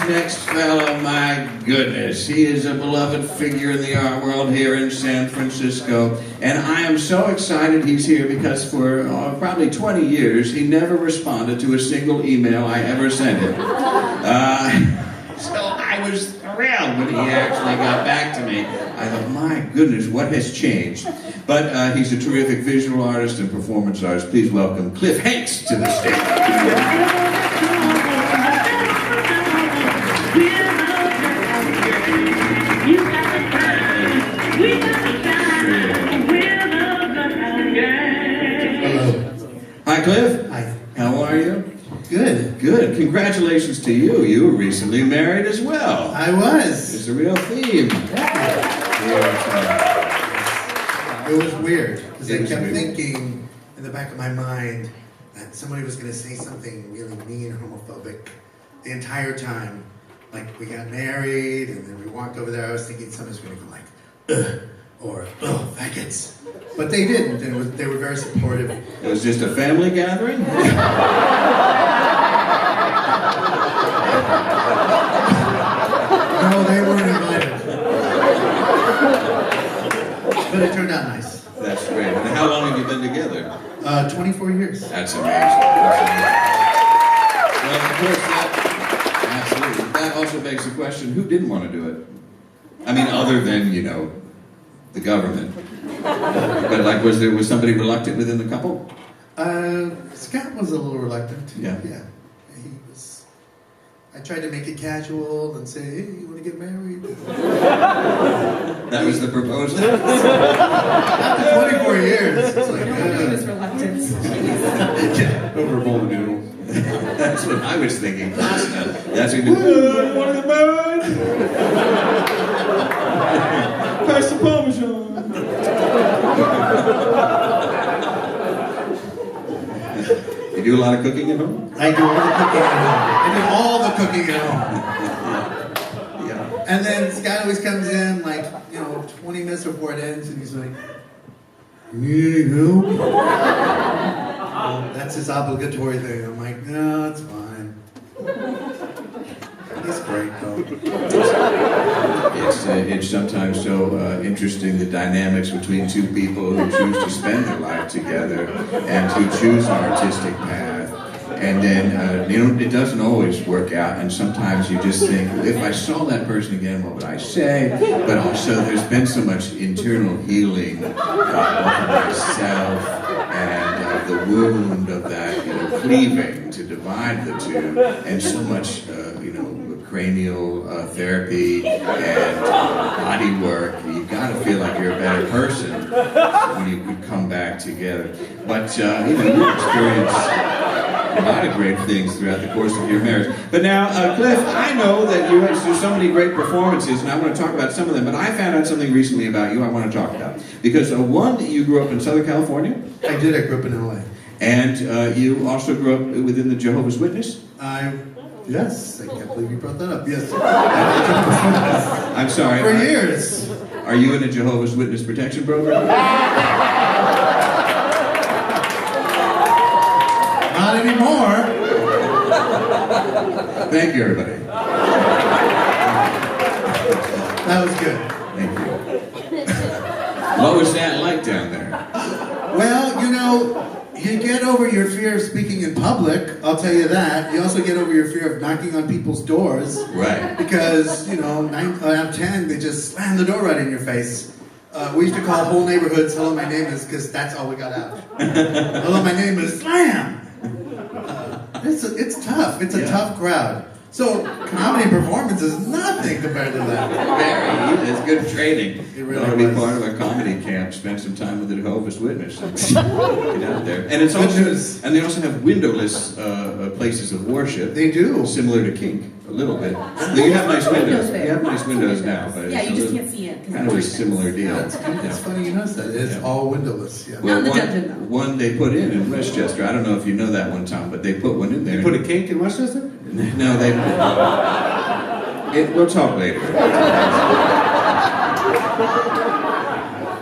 next fellow, my goodness, he is a beloved figure in the art world here in San Francisco, and I am so excited he's here because for probably 20 years he never responded to a single email I ever sent him. So I was thrilled when he actually got back to me. I thought, my goodness, what has changed? But he's a terrific visual artist and performance artist. Please welcome Cliff Hengst to the stage. Hi, Cliff. Hi. How are you? Good. Good. Congratulations to you. You were recently married as well. I was. It's a real theme. It was weird because I kept thinking in the back of my mind that somebody was going to say something really mean or homophobic the entire time. Like we got married and then we walked over there. I was thinking somebody's going to go like, ugh, or faggots. But they didn't, and they were very supportive. It was just a family gathering? No, they weren't invited. But it turned out nice. That's great. And how long have you been together? 24 years. That's amazing. Well, of course, absolutely. That also begs the question, who didn't want to do it? I mean, other than, the government. But like, was somebody reluctant within the couple? Scott was a little reluctant. Yeah. Yeah. He was. I tried to make it casual and say, "Hey, you want to get married?" That was the proposal. After 24 years, it's like. Nobody was reluctant. Yeah. Over a bowl of noodles. That's what I was thinking. Pasta. That's what you do. One of the birds. Pass the Parmesan. You do a lot of cooking at home? I do all the cooking at home. I do all the cooking at home. Yeah. And then Scott always comes in 20 minutes before it ends, and he's like, "You need any help?" Well, that's his obligatory thing. I'm like, "No, it's fine." He's great, though. It's sometimes so interesting, the dynamics between two people who choose to spend their life together and who choose an artistic path. And then, it doesn't always work out, and sometimes you just think, if I saw that person again, what would I say? But also, there's been so much internal healing of myself and the wound of that, cleaving to divide the two, and so much, cranial therapy and body work. You've got to feel like you're a better person when you could come back together. But, you experience a lot of great things throughout the course of your marriage. But now, Cliff, I know that you have so many great performances, and I want to talk about some of them, but I found out something recently about you I want to talk about. Because, one, you grew up in Southern California. I did. I grew up in L.A. And you also grew up within the Jehovah's Witness? Yes, I can't believe you brought that up. Yes. I'm sorry. For years. Are you in a Jehovah's Witness protection program? Not anymore. Thank you, everybody. That was good. Thank you. What was that like down there? Well, you get over your fear of speaking in public, I'll tell you that. You also get over your fear of knocking on people's doors. Right. Because, 9 out of 10, they just slam the door right in your face. We used to call whole neighborhoods, "Hello, my name is," because that's all we got out. "Hello, my name is," slam! It's tough. It's a tough crowd. So, comedy performance is nothing compared to that. Very. It's good training. It really You ought to be was. part of a comedy camp. Spend some time with the Jehovah's Witness. Get out there. And it's Good also, news. and they also have windowless places of worship. They do. Similar to Kink, a little bit. You have nice windows. You have nice windows now, but Yeah, it's you a just little- can't see it. kind of a similar deal. That's good. It's funny you notice that. It's all windowless. Yeah. Well, Not in the dungeon, though. one they put in Westchester. I don't know if you know that one, Tom, but they put one in there. You put a cake in Westchester? No, they. We'll talk later.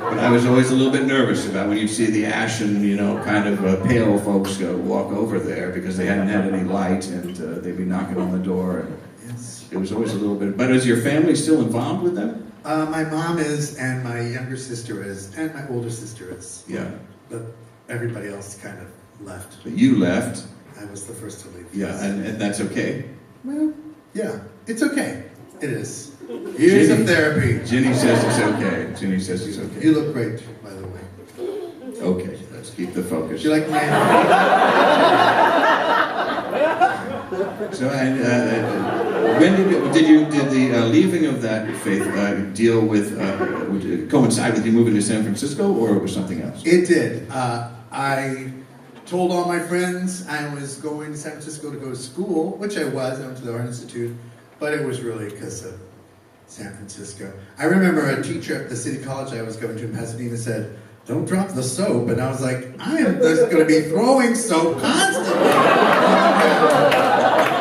But I was always a little bit nervous about when you'd see the ashen, kind of pale folks walk over there because they hadn't had any light, and they'd be knocking on the door. And Yes. it was always a little bit. But is your family still involved with them? My mom is, and my younger sister is, and my older sister is. Yeah. But everybody else kind of left. But you left. I was the first to leave. Yeah, and that's okay. Well, yeah, it's okay. It is. Years of therapy. Ginny says it's okay. Ginny says it's okay. You look great, by the way. Okay, let's keep the focus. Do you like my... So, and when did the leaving of that faith deal with coincide with you moving to San Francisco, or it was something else? It did. I told all my friends I was going to San Francisco to go to school, which I was. I went to the Art Institute, but it was really because of San Francisco. I remember a teacher at the city college I was going to in Pasadena said, "Don't drop the soap," and I was like, I am just going to be throwing soap constantly.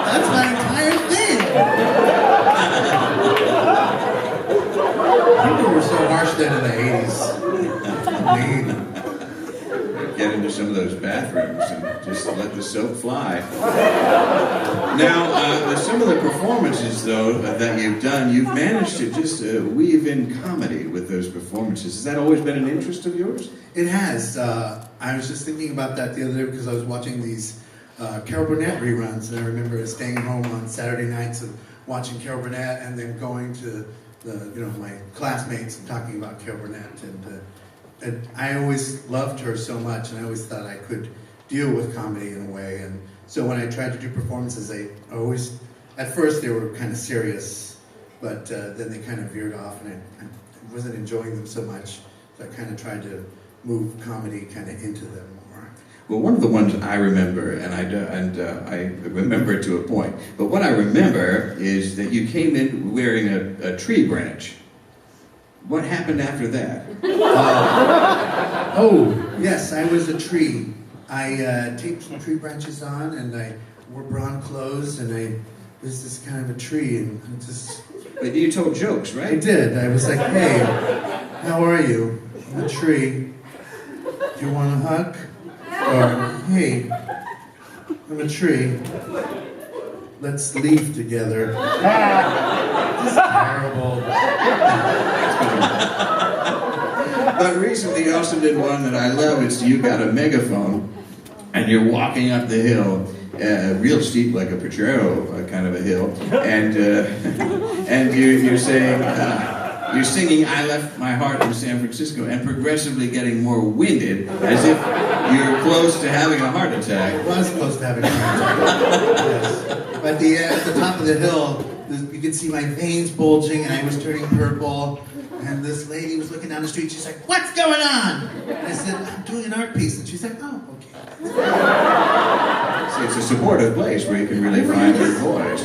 That's my entire thing. People were so harsh then in the 80s. Mean. Get into some of those bathrooms and just let the soap fly. Now, some of the performances, though, that you've done, you've managed to just weave in comedy with those performances. Has that always been an interest of yours? It has. I was just thinking about that the other day because I was watching these Carol Burnett reruns, and I remember staying home on Saturday nights and watching Carol Burnett, and then going to my classmates and talking about Carol Burnett, and I always loved her so much, and I always thought I could deal with comedy in a way. And so when I tried to do performances, at first they were kind of serious, but then they kind of veered off, and I wasn't enjoying them so much. So I kind of tried to move comedy kind of into them more. Well, one of the ones I remember, and I remember it to a point, but what I remember is that you came in wearing a tree branch. What happened after that? Oh, yes, I was a tree. I taped some tree branches on, and I wore brown clothes, and I was this kind of a tree, and I just... But you told jokes, right? I did. I was like, "Hey, how are you? I'm a tree. Do you want a hug?" Or, "Hey, I'm a tree. Let's leave together." This is terrible. But recently you also did one that I love. It's you got a megaphone and you're walking up the hill, real steep, like a Potrero kind of a hill, and you're saying, you're singing "I Left My Heart in San Francisco" and progressively getting more winded, as if you're close to having a heart attack. I was close to having a heart attack. Yes. But at the top of the hill, you could see my veins bulging, and I was turning purple. And this lady was looking down the street. She's like, "What's going on?" And I said, "I'm doing an art piece." And she's like, "Oh, okay." See, it's a supportive place where you can really find your voice.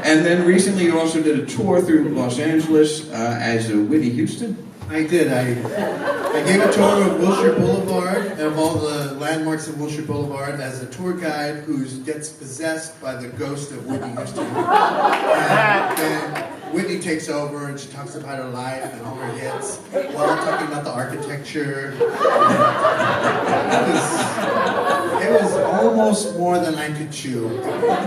And then recently you also did a tour through Los Angeles as Whitney Houston. I did. I gave a tour of Wilshire Boulevard, of all the landmarks of Wilshire Boulevard, as a tour guide who gets possessed by the ghost of Whitney Houston. And then Whitney takes over, and she talks about her life and all her hits, while talking about the architecture. It was almost more than I could chew.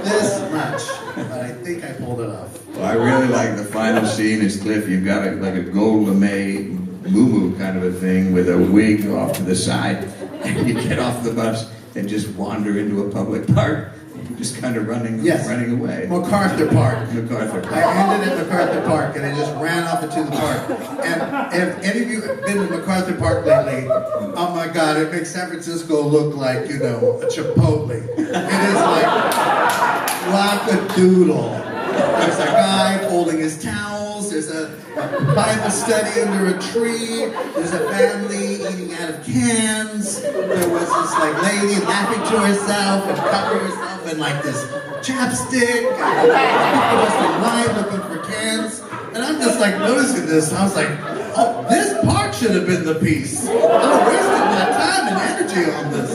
This much. But I think I pulled it off. Well, I really like the final scene is Cliff. You've got like a gold lame moo-moo kind of a thing with a wig off to the side. And you get off the bus and just wander into a public park. Just kind of running away. MacArthur Park. MacArthur Park. I ended at MacArthur Park, and I just ran off into the park. And if any of you have been to MacArthur Park lately, oh my God, it makes San Francisco look like, a Chipotle. It is like wackadoodle. There's a guy folding his towels. There's a Bible study under a tree. There's a family eating out of cans. There was this lady laughing to herself and covering herself in this chapstick. And people just in line looking for cans. And I'm just noticing this. I was like, oh, this park should have been the piece. I'm wasting my time and energy on this.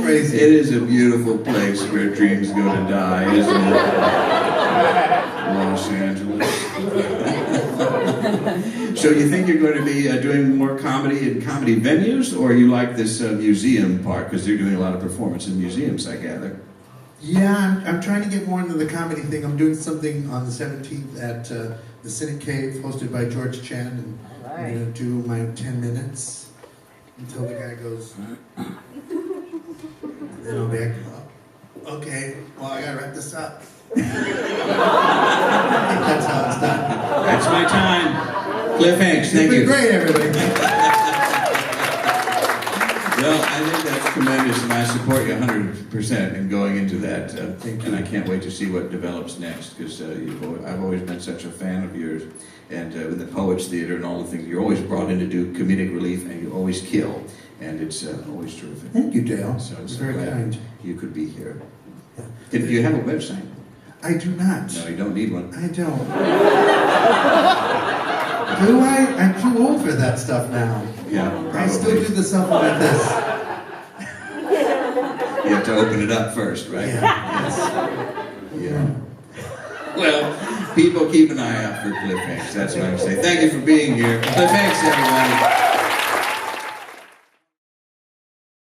Crazy. It is a beautiful place where dreams go to die, isn't it? Los Angeles. So you think you're going to be doing more comedy in comedy venues, or you like this museum part, because they're doing a lot of performance in museums, I gather? Yeah, I'm trying to get more into the comedy thing. I'm doing something on the 17th at the Cynic Cave, hosted by George Chen, and I'm going to do my 10 minutes until the guy goes, and then I'll be like, oh, okay, well, I got to wrap this up. I think that's how it's done. That's my time. Cliff Hengst, thank you. It's been great, everybody. Well, I think that's tremendous, and I support you 100% in going into that. And I can't wait to see what develops next, because I've always been such a fan of yours. And with the Poets Theater and all the things, you're always brought in to do comedic relief, and you always kill. And it's always terrific. Thank you, Dale. So it's very kind. You could be here. Yeah. Do you have a website? I do not. No, you don't need one. I don't. Do I? I'm too old for that stuff now. Yeah, probably. I still do the stuff like this. You have to open it up first, right? Yeah. Yes. Yeah. Well, people keep an eye out for Cliff Hengst. That's what I'm saying. Thank you for being here. Cliff Hengst, everybody.